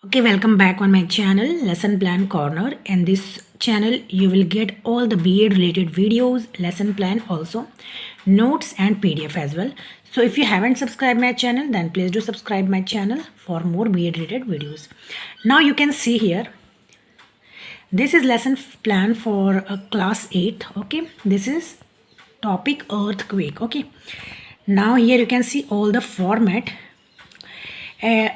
Okay, welcome back on my channel Lesson Plan Corner. In this channel you will get all the BA related videos, lesson plan, also notes and PDF as well. So if you haven't subscribed my channel, then please do subscribe my channel for more BA related videos. Now you can see here, this is lesson plan for class 8. Okay, this is topic earthquake. Okay, now here you can see all the format.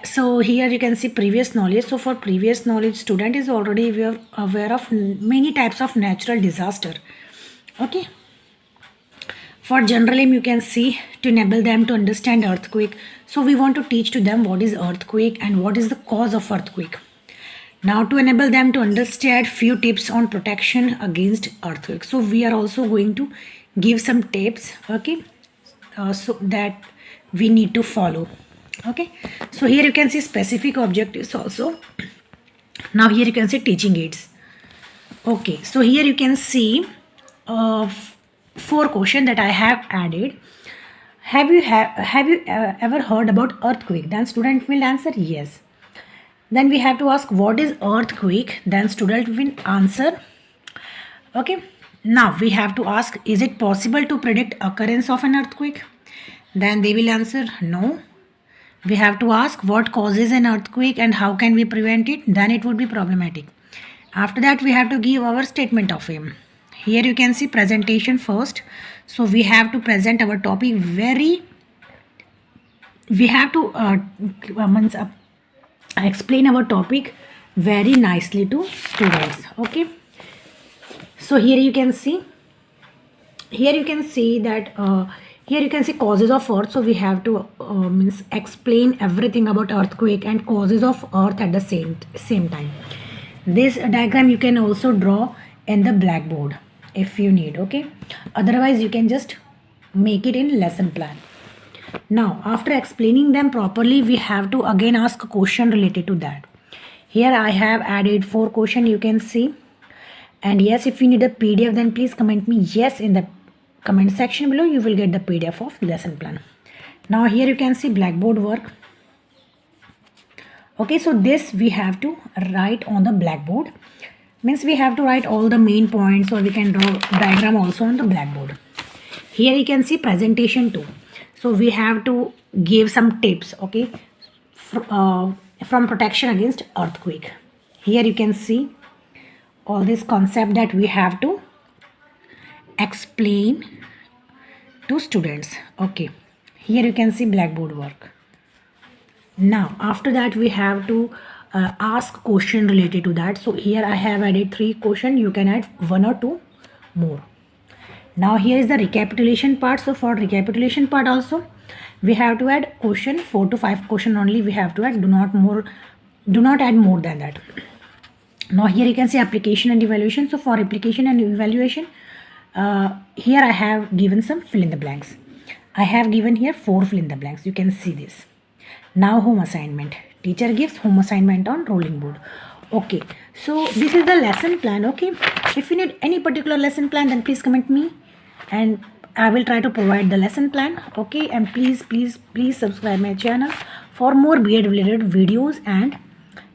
So here you can see previous knowledge. So for previous knowledge, student is already aware of many types of natural disaster. Okay. For general aim, you can see to enable them to understand earthquake. So we want to teach to them what is earthquake and what is the cause of earthquake. Now to enable them to understand few tips on protection against earthquake. So we are also going to give some tips. Okay. So that we need to follow. Okay, so here you can see specific objectives also. Now here you can see teaching aids. Okay, so here you can see 4 questions that I have added. Have you ever heard about earthquake? Then student will answer yes. Then we have to ask what is earthquake? Then student will answer. Okay, now we have to ask, is it possible to predict occurrence of an earthquake? Then they will answer no. We have to ask what causes an earthquake and how can we prevent it, then it would be problematic. After that we have to give our statement of aim. Here you can see presentation first. So we have to present our topic we have to explain our topic very nicely to students. Okay, so here you can see that here you can see causes of earth. So we have to explain everything about earthquake and causes of earth at the same time. This diagram you can also draw in the blackboard if you need. Okay, otherwise you can just make it in lesson plan. Now after explaining them properly, we have to again ask a question related to that. Here I have added 4 questions, you can see. And yes, if you need a PDF, then please comment me yes in the comment section below. You will get the PDF of lesson plan. Now here you can see blackboard work. Okay, so this we have to write on the blackboard. Means we have to write all the main points, or we can draw diagram also on the blackboard. Here you can see presentation too. So we have to give some tips, okay, from protection against earthquake. Here you can see all this concept that we have to explain to students. Okay, here you can see blackboard work. Now after that we have to ask question related to that. So here I have added 3 questions. You can add 1 or 2 more. Now here is the recapitulation part. So for recapitulation part also we have to add question 4 to 5 question only we have to add. Do not add more than that. Now here you can see application and evaluation. So for application and evaluation, here I have given some fill in the blanks. I have given here 4 fill in the blanks. You can see this. Now home assignment. Teacher gives home assignment on rolling board. Okay, so this is the lesson plan. Okay, if you need any particular lesson plan, then please comment me and I will try to provide the lesson plan. Okay, and please subscribe my channel for more B.Ed related videos and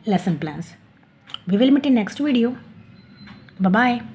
lesson plans. We will meet in next video. Bye bye.